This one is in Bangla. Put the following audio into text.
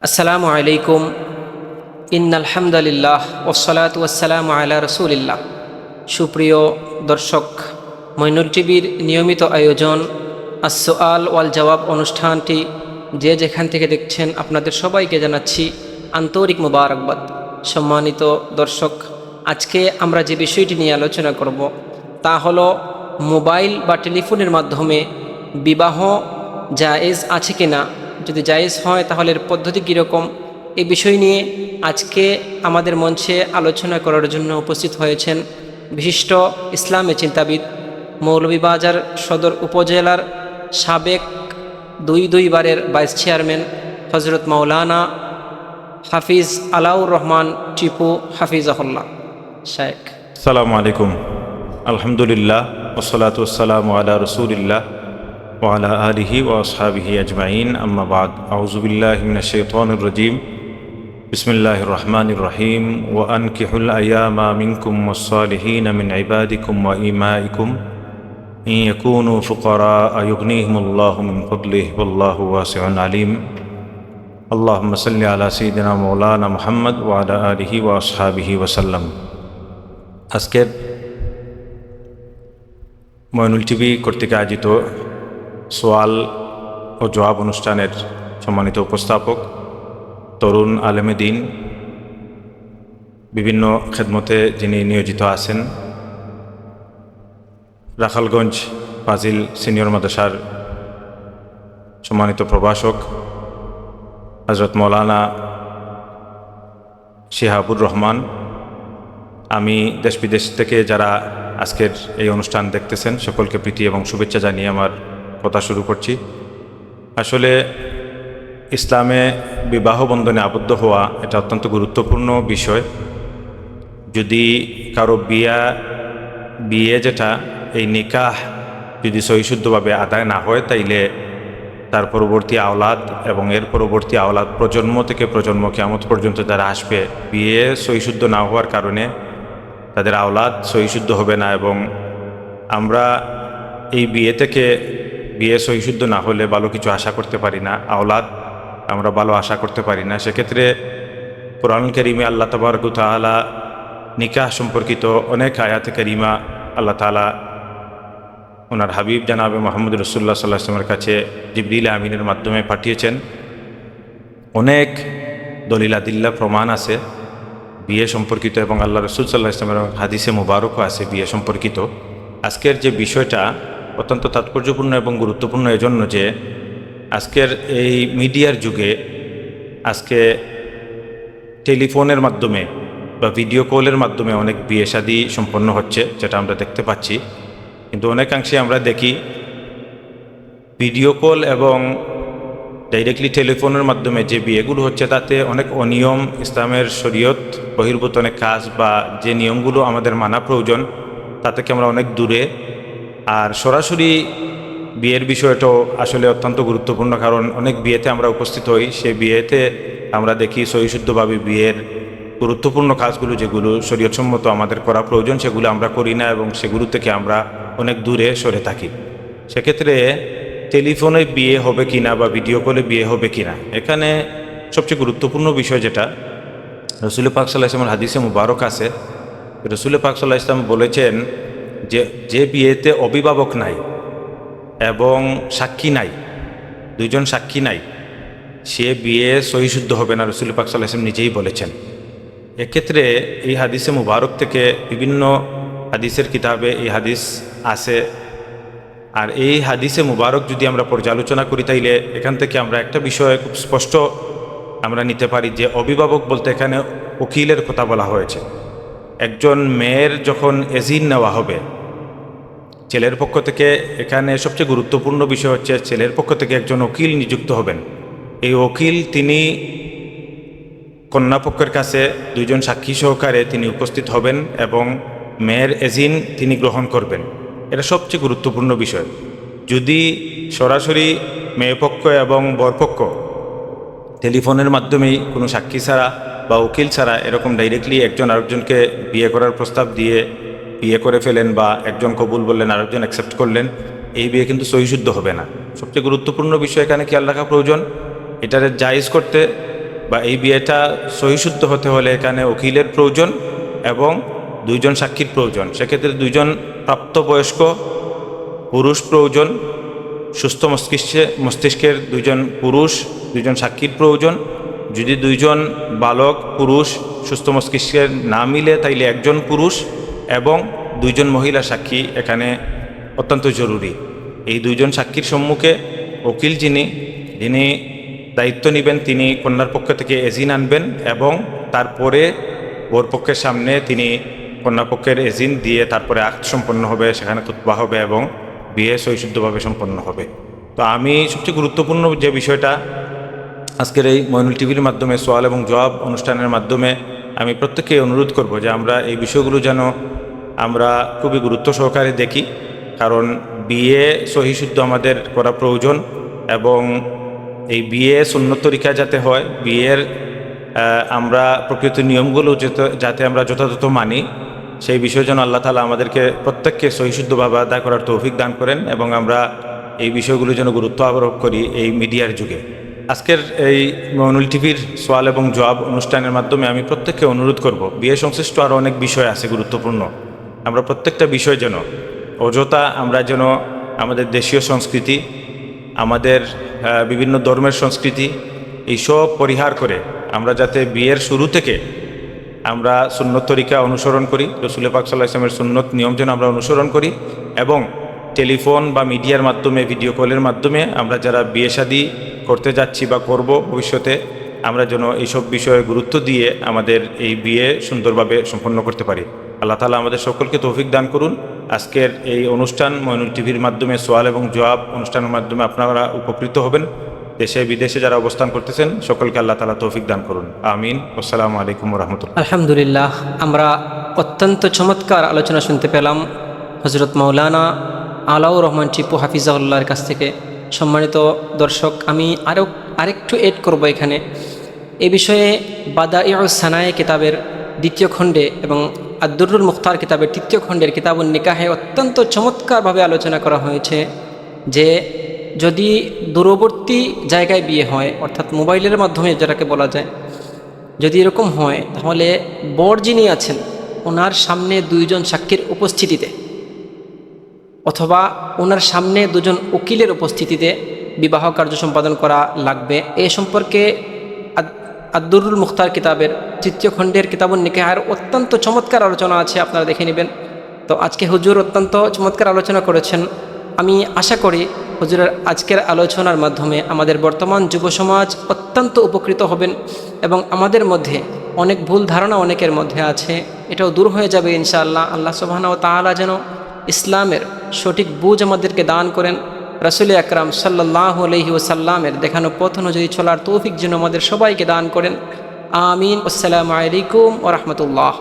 আসসালামু আলাইকুম। ইন্নাল হামদুলিল্লাহ ওয়াসসালাতু ওয়াসসালামু আলা রাসূলিল্লাহ। সুপ্রিয় দর্শক, মঈনুল টিভির নিয়মিত আয়োজন আস-সুআল ওয়াল জওয়াব অনুষ্ঠানটি যে যেখান থেকে দেখছেন আপনাদের সবাইকে জানাচ্ছি আন্তরিক মোবারকবাদ। সম্মানিত দর্শক, আজকে আমরা যে বিষয়টি নিয়ে আলোচনা করব তা হলো মোবাইল বা টেলিফোনের মাধ্যমে বিবাহ জায়েজ আছে কিনা, যদি জায়েজ হয় তাহলে এর পদ্ধতি কীরকম, এই বিষয় নিয়ে আজকে আমাদের মঞ্চে আলোচনা করার জন্য উপস্থিত হয়েছেন বিশিষ্ট ইসলামী চিন্তাবিদ, মৌলভীবাজার সদর উপজেলার সাবেক দুইবারের ভাইস চেয়ারম্যান হজরত মাওলানা হাফিজ আলাউর রহমান টিপু হাফিজাহুল্লাহ শেখ। আসসালামু আলাইকুম। আলহামদুলিল্লাহ ওয়াসসালাতু ওয়াসসালামু আলা রাসূলিল্লাহ ওয়া আলা আলিহি ওয়া আসহাবিহি আজমাইন, আম্মা বাদ। আউযু বিল্লাহি মিনাশ শাইতানির রাজীম। বিসমিল্লাহির রহমানির রহিম। ওয়া আনকিহুল আয়ামা মিনকুম ওয়াস-সালিহিনা মিন ইবাদিকুম ওয়া ইমাইকুম ইন ইয়াকুনু ফুকারা ইউগনিহিমুল্লাহু মিন ফাদলিহি ওয়াল্লাহু ওয়াসিউন আলিম। আল্লাহুম্মা সাল্লি আলা সাইয়্যিদিনা মাওলানা মুহাম্মদ ওয়া আলা আলিহি ওয়া আসহাবিহি ওয়া সাল্লাম। আজকের মঈনুল টিভি কর্তৃক আয়োজিত সোয়াল ও জবাব অনুষ্ঠানের সম্মানিত উপস্থাপক, তরুণ আলেমে দ্বীন, বিভিন্ন খেদমতে যিনি নিয়োজিত আছেন, রাখালগঞ্জ ফাজিল সিনিয়র মাদ্রাসার সম্মানিত প্রভাষক হযরত মাওলানা শিহাবুর রহমান, আমি দেশ বিদেশ থেকে যারা আজকের এই অনুষ্ঠান দেখতেছেন সকলকে প্রীতি এবং শুভেচ্ছা জানিয়ে আমার কথা শুরু করছি। আসলে ইসলামে বিবাহ বন্ধনে আবদ্ধ হওয়া এটা অত্যন্ত গুরুত্বপূর্ণ বিষয়। যদি কারো বিয়ে যেটা এই নিকাহ যদি সহিশুদ্ধভাবে আদায় না হয়, তাইলে তার পরবর্তী আওলাদ এবং এর পরবর্তী আওলাদ প্রজন্ম থেকে প্রজন্ম কিয়ামত পর্যন্ত যারা আসবে, বিয়ে সহিশুদ্ধ না হওয়ার কারণে তাদের আওলাদ সহিশুদ্ধ হবে না, এবং আমরা এই বিয়ে সহিশুদ্ধ না হলে ভালো কিছু আশা করতে পারি না, আওলাদ আমরা ভালো আশা করতে পারি না। সেক্ষেত্রে কোরআনুল কারীমে আল্লাহ তাবারক ওয়া তাআলা নিকাহ সম্পর্কিত অনেক আয়াতে কারিমা আল্লাহ তাআলা ওনার হাবিব জানাবে মুহাম্মদ রাসূলুল্লাহ সাল্লাল্লাহু আলাইহি ওয়াসাল্লামের কাছে জিবরিল আমিনের মাধ্যমে পাঠিয়েছেন। অনেক দলিল আদিল্লা প্রমাণ আছে বিয়ে সম্পর্কিত, এবং আল্লাহ রাসূল সাল্লাল্লাহু আলাইহি ওয়াসাল্লামের হাদিসে মুবারকও আছে বিয়ে সম্পর্কিত। আজকের যে বিষয়টা অত্যন্ত তাৎপর্যপূর্ণ এবং গুরুত্বপূর্ণ এজন্য যে আজকের এই মিডিয়ার যুগে আজকে টেলিফোনের মাধ্যমে বা ভিডিও কলের মাধ্যমে অনেক বিয়ে শাদী সম্পন্ন হচ্ছে, যেটা আমরা দেখতে পাচ্ছি। কিন্তু অনেকাংশে আমরা দেখি ভিডিও কল এবং ডাইরেক্টলি টেলিফোনের মাধ্যমে যে বিয়েগুলো হচ্ছে তাতে অনেক অনিয়ম, ইসলামের শরীয়ত বহির্ভূত অনেক কাজ বা যে নিয়মগুলো আমাদের মানা প্রয়োজন তা থেকে আমরা অনেক দূরে। আর সরাসরি বিয়ের বিষয়টাও আসলে অত্যন্ত গুরুত্বপূর্ণ, কারণ অনেক বিয়েতে আমরা উপস্থিত হই, সেই বিয়েতে আমরা দেখি সহিশুদ্ধভাবে বিয়ের গুরুত্বপূর্ণ কাজগুলো যেগুলো শরীয়তসম্মত আমাদের করা প্রয়োজন সেগুলো আমরা করি না, এবং সেগুলো থেকে আমরা অনেক দূরে সরে থাকি। সেক্ষেত্রে টেলিফোনে বিয়ে হবে কিনা বা ভিডিও কলে বিয়ে হবে কিনা, এখানে সবচেয়ে গুরুত্বপূর্ণ বিষয় যেটা রাসূল পাক সাল্লাল্লাহু আলাইহি ওয়াসাল্লামের হাদিসে মুবারক আছে, রাসূল পাক সাল্লাল্লাহু আলাইহি ওয়াসাল্লাম বলেছেন যে বিয়েতে অভিভাবক নাই এবং সাক্ষী নাই, দুইজন সাক্ষী নাই, সে বিয়ে সহিশুদ্ধ হবে না। রাসূল পাক সাল্লাল্লাহু আলাইহি ওয়াসাল্লাম নিজেই বলেছেন। এক্ষেত্রে এই হাদিসে মুবারক থেকে বিভিন্ন হাদিসের কিতাবে এই হাদিস আছে। আর এই হাদিসে মুবারক যদি আমরা পর্যালোচনা করি তাইলে এখান থেকে আমরা একটা বিষয় খুব স্পষ্ট আমরা নিতে পারি যে অভিভাবক বলতে এখানে উকিলের কথা বলা হয়েছে। একজন মেয়ের যখন এজিন নেওয়া হবে ছেলের পক্ষ থেকে, এখানে সবচেয়ে গুরুত্বপূর্ণ বিষয় হচ্ছে ছেলের পক্ষ থেকে একজন উকিল নিযুক্ত হবেন। এই উকিল তিনি কন্যাপক্ষের কাছে দুইজন সাক্ষী সহকারে তিনি উপস্থিত হবেন এবং মেয়ের এজিন তিনি গ্রহণ করবেন। এটা সবচেয়ে গুরুত্বপূর্ণ বিষয়। যদি সরাসরি মেয়েপক্ষ এবং বরপক্ষ টেলিফোনের মাধ্যমেই কোনো সাক্ষী ছাড়া বা উকিল ছাড়া এরকম ডাইরেক্টলি একজন আরেকজনকে বিয়ে করার প্রস্তাব দিয়ে বিয়ে করে ফেলেন, বা একজন কবুল বললেন আরেকজন অ্যাকসেপ্ট করলেন, এই বিয়ে কিন্তু সহিশুদ্ধ হবে না। সবচেয়ে গুরুত্বপূর্ণ বিষয় এখানে খেয়াল রাখা প্রয়োজন, এটারে জায়েজ করতে বা এই বিয়েটা সহিশুদ্ধ হতে হলে এখানে উকিলের প্রয়োজন এবং দুইজন সাক্ষীর প্রয়োজন। সেক্ষেত্রে দুইজন প্রাপ্তবয়স্ক পুরুষ প্রয়োজন, সুস্থ মস্তিষ্কের দুইজন পুরুষ, দুইজন সাক্ষীর প্রয়োজন। যদি দুইজন বালক পুরুষ সুস্থ মস্তিষ্কের না মিলে তাইলে একজন পুরুষ এবং দুইজন মহিলা সাক্ষী এখানে অত্যন্ত জরুরি। এই দুইজন সাক্ষীর সম্মুখে উকিল যিনি দায়িত্ব নেবেন তিনি কন্যার পক্ষ থেকে এজিন আনবেন এবং তারপরে বর পক্ষের সামনে তিনি কন্যাপক্ষের এজিন দিয়ে তারপরে আক্ত সম্পন্ন হবে, সেখানে খুতবা হবে এবং বিয়ে সহিশুদ্ধভাবে সম্পন্ন হবে। তো আমি সবচেয়ে গুরুত্বপূর্ণ যে বিষয়টা আজকের এই মইনুল টিভির মাধ্যমে সোয়াল এবং জবাব অনুষ্ঠানের মাধ্যমে আমি প্রত্যেককে অনুরোধ করব যে আমরা এই বিষয়গুলো যেন আমরা খুবই গুরুত্ব সহকারে দেখি, কারণ বিয়ে সহিশুদ্ধ আমাদের করা প্রয়োজন এবং এই বিয়ে সুন্নত তরিকা যাতে হয়, বিয়ের আমরা প্রকৃত নিয়মগুলো যাতে আমরা যথাযথ মানি, সেই বিষয় যেন আল্লাহ তাআলা আমাদেরকে প্রত্যেককে সহিশুদ্ধভাবে আদায় করার তৌফিক দান করেন এবং আমরা এই বিষয়গুলো যেন গুরুত্ব আরোপ করি এই মিডিয়ার যুগে। আজকের এই মইনুল টিভির সোয়াল এবং জবাব অনুষ্ঠানের মাধ্যমে আমি প্রত্যেককে অনুরোধ করব, বিয়ে সংশ্লিষ্ট আরও অনেক বিষয় আছে গুরুত্বপূর্ণ, আমরা প্রত্যেকটা বিষয় যেন অযথা আমরা যেন আমাদের দেশীয় সংস্কৃতি, আমাদের বিভিন্ন ধর্মের সংস্কৃতি এইসব পরিহার করে আমরা যাতে বিয়ের শুরু থেকে আমরা সুন্নত তরিকা অনুসরণ করি, রাসূল পাক সাল্লাল্লাহু আলাইহি ওয়াসাল্লামের সুন্নত নিয়ম যেন আমরা অনুসরণ করি এবং টেলিফোন বা মিডিয়ার মাধ্যমে, ভিডিও কলের মাধ্যমে আমরা যারা বিয়ে শাদী করতে যাচ্ছি বা করব ভবিষ্যতে, আমরা যেন এইসব বিষয়ে গুরুত্ব দিয়ে আমাদের এই বিয়ে সুন্দরভাবে সম্পন্ন করতে পারি। আল্লাহ তাআলা আমাদের সকলকে তৌফিক দান করুন। আজকের এই অনুষ্ঠান মইনুল টিভির মাধ্যমে সোয়াল এবং জবাব অনুষ্ঠানের মাধ্যমে আপনারা উপকৃত হবেন। দেশে বিদেশে যারা অবস্থান করতেছেন সকলকে আল্লাহ তাআলা তৌফিক দান করুন। আমিন। আসসালামু আলাইকুম ওয়া রাহমাতুল্লাহ। আলহামদুলিল্লাহ, আমরা অত্যন্ত চমৎকার আলোচনা শুনতে পেলাম হযরত মাওলানা আলাউর রহমান টিপু হাফিজাহুল্লাহর কাছ থেকে। সম্মানিত দর্শক, আমি আরেকটু এড করব এখানে। এ বিষয়ে বাদাইউস সানায়ে কিতাবের 2য় খণ্ডে এবং আদ-দুররুল মুখতার কিতাবের 3য় খণ্ডের কিতাবুন নিকাহে অত্যন্ত চমৎকারভাবে আলোচনা করা হয়েছে যে যদি দূরবর্তী জায়গায় বিয়ে হয়, অর্থাৎ মোবাইলের মাধ্যমে যেটাকে বলা যায়, যদি এরকম হয় তাহলে বর যিনি আছেন ওনার সামনে 2 জন সাক্ষীর উপস্থিতিতে অথবা ওনার সামনে 2 জন উকিলের উপস্থিতিতে বিবাহ কার্য সম্পাদন করা লাগবে। এ সম্পর্কে আদ-দুররুল মুখতার কিতাবের 3য় খণ্ডের কিতাবুন নিকাহের অত্যন্ত চমৎকার আলোচনা আছে, আপনারা দেখে নেবেন। তো আজকে হুজুর অত্যন্ত চমৎকার আলোচনা করেছেন। আমি আশা করি হুজুরের আজকের আলোচনার মাধ্যমে আমাদের বর্তমান যুব সমাজ অত্যন্ত উপকৃত হবেন এবং আমাদের মধ্যে অনেক ভুল ধারণা অনেকের মধ্যে আছে, এটাও দূর হয়ে যাবে ইনশাআল্লাহ। আল্লাহ সুবহানাহু ওয়া তাআলা যেন ইসলামের সঠিক বুঝ আমাদেরকে দান করেন, রাসূল আকরাম সাল্লাল্লাহু আলাইহি ওয়াসাল্লামের দেখানো পথ অনুযায়ী চলার তৌফিক যেন আমাদের সবাইকে দান করেন। আমিন। আসসালামু আলাইকুম ওয়া রাহমাতুল্লাহ।